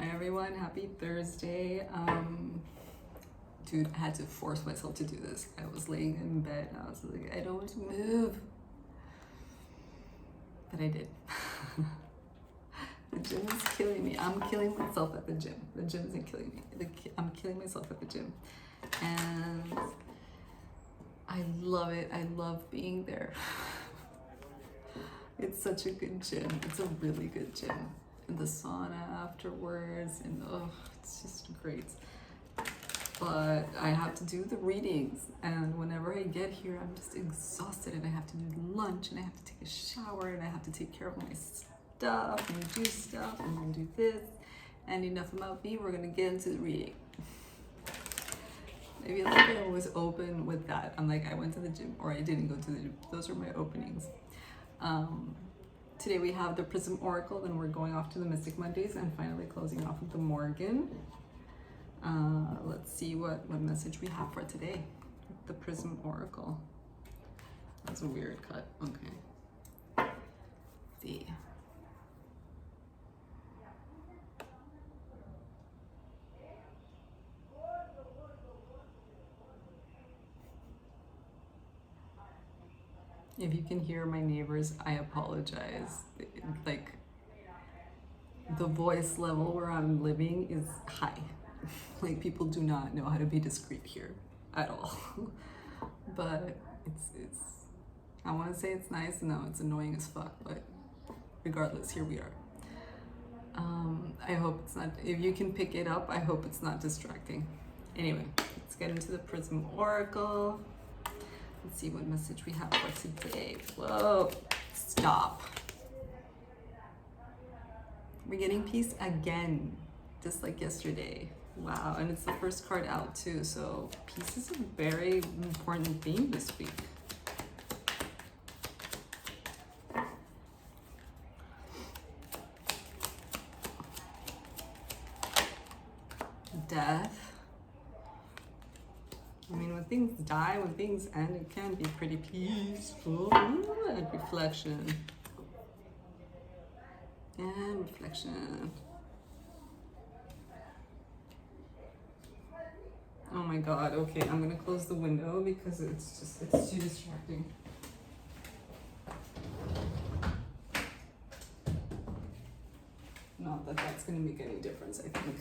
Hi everyone, happy Thursday. Dude, I had to force myself to do this. I was laying in bed and I was like, I don't want to move. But I did. The gym is killing me. I'm killing myself at the gym. The gym isn't killing me. I'm killing myself at the gym. And I love it. I love being there. It's such a good gym. It's a really good gym. And the sauna afterwards, and oh, it's just great. But I have to do the readings, and whenever I get here, I'm just exhausted, and I have to do lunch, and I have to take a shower, and I have to take care of my stuff, and do stuff, and do this. And enough about me, we're gonna get into the reading. Maybe like I was open with that. I'm like, I went to the gym, or I didn't go to the gym. Those are my openings. Today we have the Prism Oracle, then we're going off to the Mystic Mondays, and finally closing off with the Morgan. Let's see what message we have for today. The Prism Oracle. That's a weird cut. Okay. Let's see. If you can hear my neighbors, I apologize. Like, the voice level where I'm living is high. Like, people do not know how to be discreet here at all. But it's I want to say it's nice. No, it's annoying as fuck. But regardless, here we are. I hope it's not, if you can pick it up, I hope it's not distracting. Anyway, let's get into the Prism Oracle. Let's see what message we have for today. Whoa, stop. We're getting peace again, just like yesterday. Wow, and it's the first card out too, so peace is a very important theme this week. Death. I mean, when things die, when things end, it can be pretty peaceful. And reflection. And reflection. Oh my god, okay, I'm gonna close the window because it's too distracting. Not that that's gonna make any difference, I think.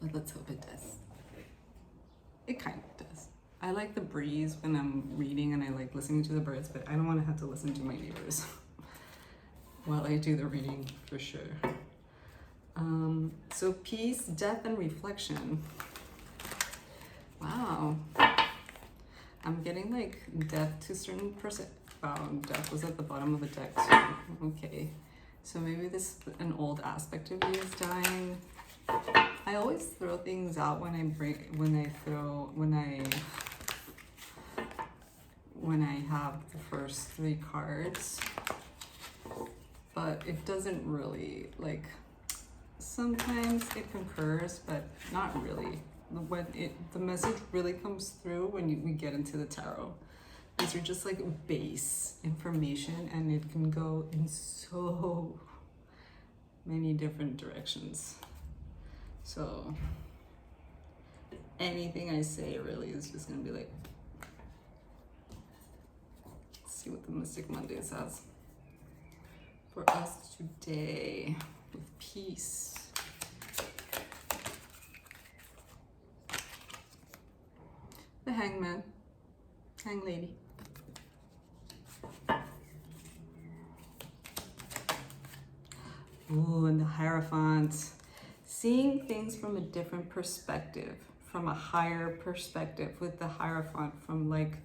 But let's hope it does. It kind of does. I like the breeze when I'm reading, and I like listening to the birds, but I don't want to have to listen to my neighbors while I do the reading, for sure. So peace, death, and reflection. Wow. I'm getting like death to a certain person. Wow, death was at the bottom of the deck too. Okay. So maybe this, an old aspect of you is dying. I always throw things out when I have the first three cards, but it doesn't really, like, sometimes it concurs, but not really. When the message really comes through when we get into the tarot. These are just like base information, and it can go in so many different directions. So anything I say really is just gonna be like, let's see what the Mystic Monday says for us today with peace. The Hangman, Hang Lady. Ooh, and the Hierophant. Seeing things from a different perspective, from a higher perspective, with the Hierophant, from like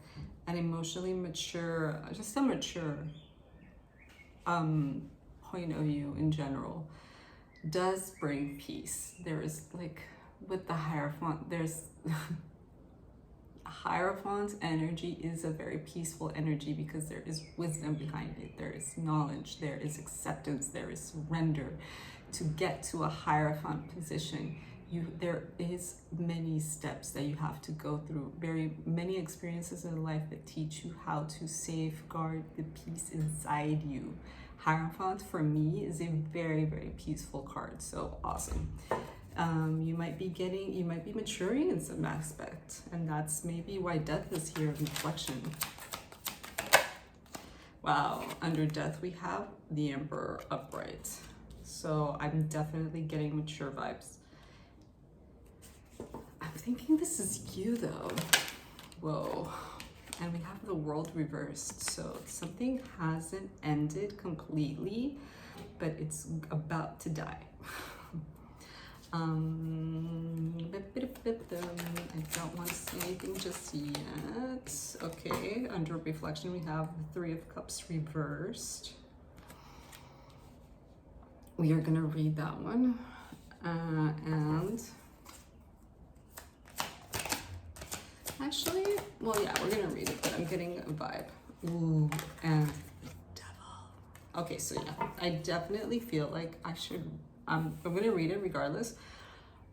an emotionally mature, just a mature point of view in general, does bring peace. There is like, with the Hierophant, there's Hierophant's energy is a very peaceful energy because there is wisdom behind it. There is knowledge, there is acceptance, there is surrender. To get to a Hierophant position, there is many steps that you have to go through, very many experiences in life that teach you how to safeguard the peace inside you, Hierophant for me is a very, very peaceful card. So awesome. You might be maturing in some aspect, and that's maybe why death is here, reflection. Wow, under death we have the Emperor upright. So I'm definitely getting mature vibes. I'm thinking this is you though. Whoa. And we have the World reversed. So something hasn't ended completely, but it's about to die. I don't want to see anything just yet. Okay, under reflection we have the Three of Cups reversed. We are gonna read that one. And actually, well, yeah, we're gonna read it, but I'm getting a vibe. Ooh, and the Devil. Okay, so yeah, I definitely feel like I should, I'm gonna read it regardless,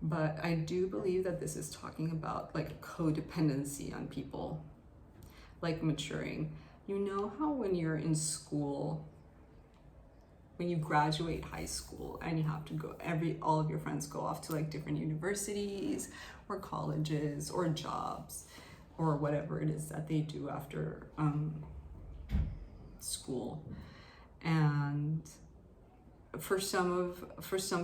but I do believe that this is talking about like codependency on people, like maturing. You know how when you're in school, when you graduate high school and you have to go, all of your friends go off to like different universities or colleges or jobs or whatever it is that they do after school. And for some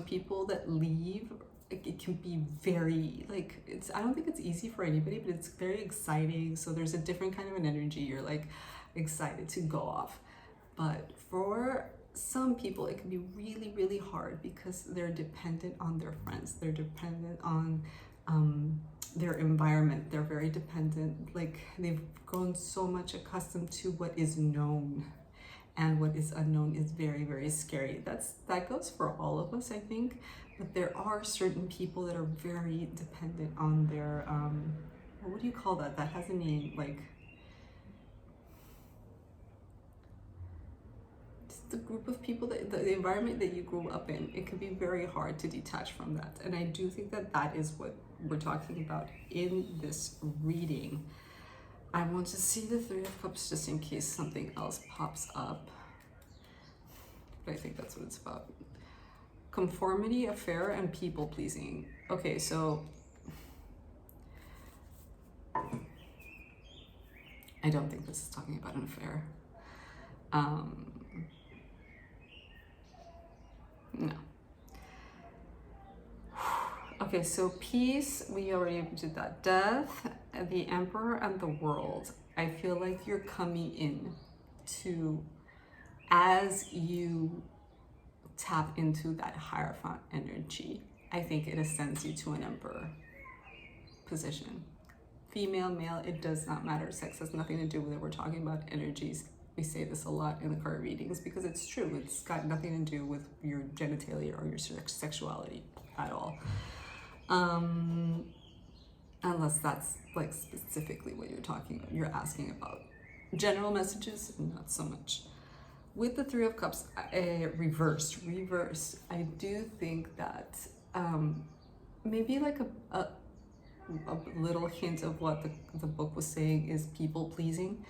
people that leave, it can be very like, I don't think it's easy for anybody, but it's very exciting. So there's a different kind of an energy. You're like excited to go off. But for some people it can be really, really hard because they're dependent on their friends. They're dependent on their environment. They're very dependent. Like they've grown so much accustomed to what is known, and what is unknown is very, very scary. That goes for all of us, I think. But there are certain people that are very dependent on their what do you call that? That has a name, like the group of people, that the environment that you grew up in. It can be very hard to detach from that, and I do think that that is what we're talking about in this reading. I want to see the Three of Cups just in case something else pops up, but I think that's what it's about. Conformity, affair, and people pleasing. Okay, so I don't think this is talking about an affair. No. Okay, so peace, we already did that. Death, the Emperor, and the World. I feel like you're coming in to, as you tap into that Hierophant energy, I think it ascends you to an Emperor position. Female, male, it does not matter. Sex has nothing to do with it. We're talking about energies. We say this a lot in the card readings because it's true. It's got nothing to do with your genitalia or your sexuality at all. Unless that's like specifically what you're asking about. General messages, not so much. With the Three of Cups reversed, I do think that maybe like a little hint of what the book was saying is people pleasing.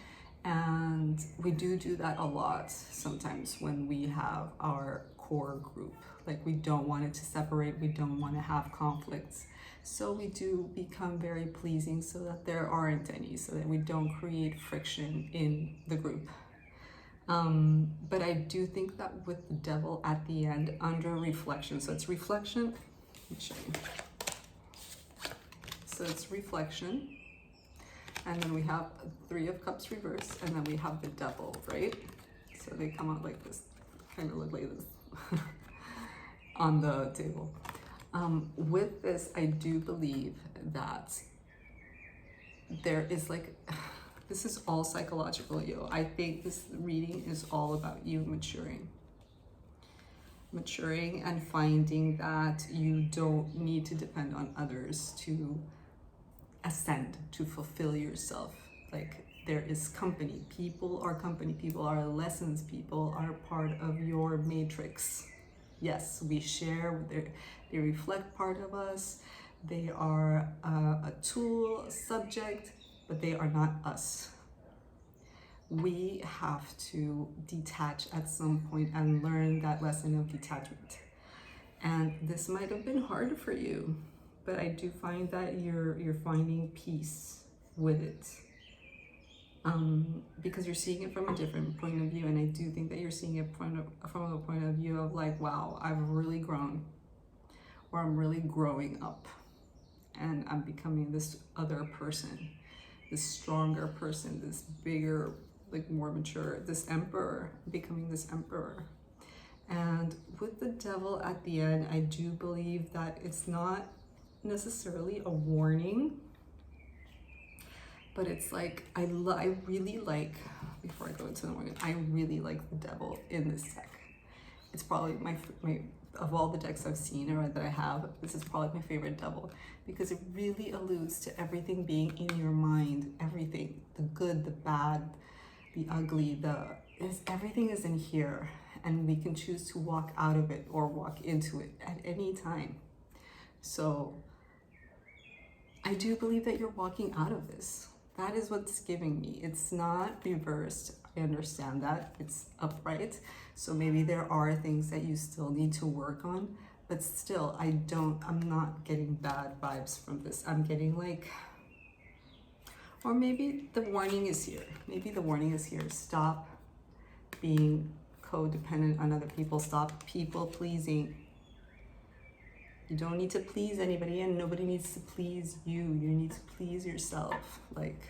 And we do that a lot sometimes when we have our core group. Like we don't want it to separate, we don't want to have conflicts. So we do become very pleasing so that there aren't any, so that we don't create friction in the group. But I do think that with the Devil at the end, under reflection, so it's reflection, let me show you. So it's reflection, and then we have Three of Cups reversed, and then we have the Devil, right? So they come out like this, kind of look like this on the table. With this, I do believe that there is like, this is all psychological, yo. I think this reading is all about you maturing and finding that you don't need to depend on others to ascend, to fulfill yourself. Like there is company. People are lessons, people are part of your matrix. Yes, we share, they reflect part of us. They are a tool, a subject, but they are not us. we have to detach at some point and learn that lesson of detachment. And this might have been hard for you, but I do find that you're finding peace with it. Because you're seeing it from a different point of view, and I do think that you're seeing it from a point of view of like, wow, I've really grown, or I'm really growing up, and I'm becoming this other person, this stronger person, this bigger, like more mature, this emperor, becoming this emperor. And with the devil at the end, I do believe that it's not necessarily a warning, but it's like, I really like, before I go into the morning, I really like the devil in this deck. It's probably my of all the decks I've seen or that I have, this is probably my favorite devil, because it really alludes to everything being in your mind, everything, the good, the bad, the ugly, everything is in here, and we can choose to walk out of it or walk into it at any time. So I do believe that you're walking out of this. That is what's giving me. It's not reversed. I understand that. It's upright. So maybe there are things that you still need to work on, but still, I'm not getting bad vibes from this. I'm getting like, or maybe the warning is here. Maybe the warning is here. Stop being codependent on other people. Stop people pleasing. You don't need to please anybody, and nobody needs to please you. You need to please yourself. Like,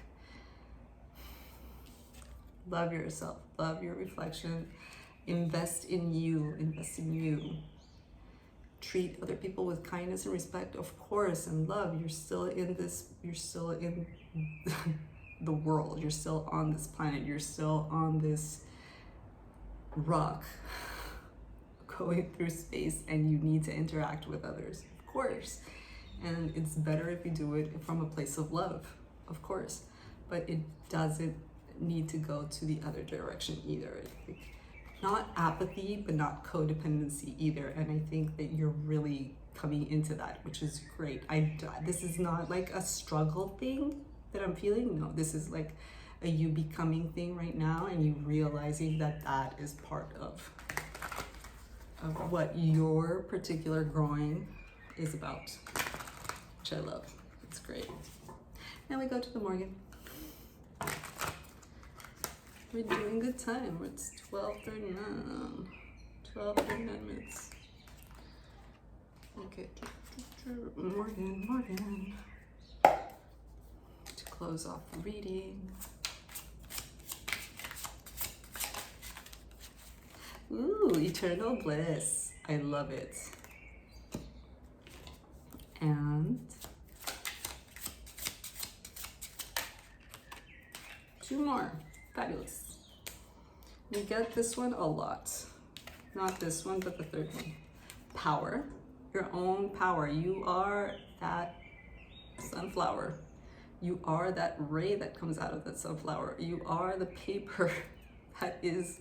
love yourself, love your reflection, invest in you, Treat other people with kindness and respect, of course, and love. You're still in the world. You're still on this planet. You're still on this rock going through space, and you need to interact with others, of course. And it's better if you do it from a place of love, of course. But it doesn't need to go to the other direction either. Not apathy, but not codependency either. And I think that you're really coming into that, which is great. This is not like a struggle thing that I'm feeling. No, this is like a you becoming thing right now, and you realizing that that is part of what your particular growing is about, which I love. It's great. Now we go to the Morgan. We're doing good time. It's 12:39. 12:39 minutes. Okay. Morgan. To close off the reading. Ooh, eternal bliss. I love it. And two more. Fabulous. We get this one a lot. Not this one, but the third one. Power. Your own power. You are that sunflower. You are that ray that comes out of that sunflower. You are the paper that is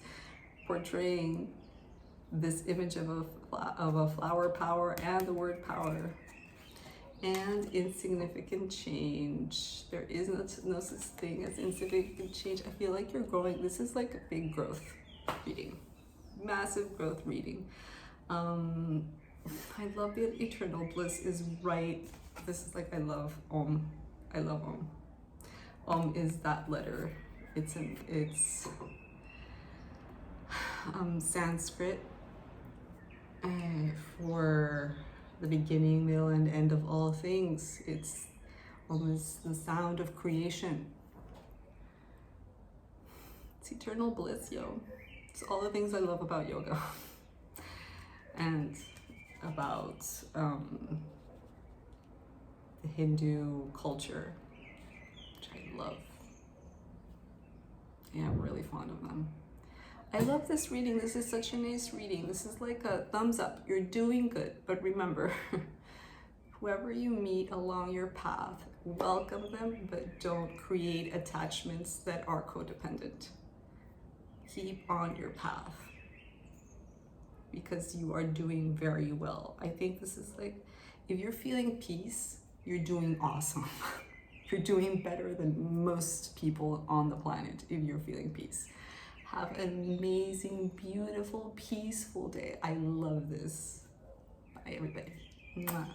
portraying this image of a flower power and the word power. And insignificant change. There is no such thing as insignificant change. I feel like you're growing. This is like a big growth reading, massive growth reading. I love the eternal bliss is right. This is like, I love Om. I love Om. Om is that letter. It's Sanskrit for the beginning, middle, and end of all things. It's almost the sound of creation. It's eternal bliss, yo. It's all the things I love about yoga and about the Hindu culture, which I love. Yeah, I'm really fond of them. I love this reading. This is such a nice reading. This is like a thumbs up. You're doing good. But remember, whoever you meet along your path, welcome them, but don't create attachments that are codependent. Keep on your path because you are doing very well. I think this is like, if you're feeling peace, you're doing awesome. You're doing better than most people on the planet if you're feeling peace. Have an amazing, beautiful, peaceful day. I love this. Bye, everybody. Mwah.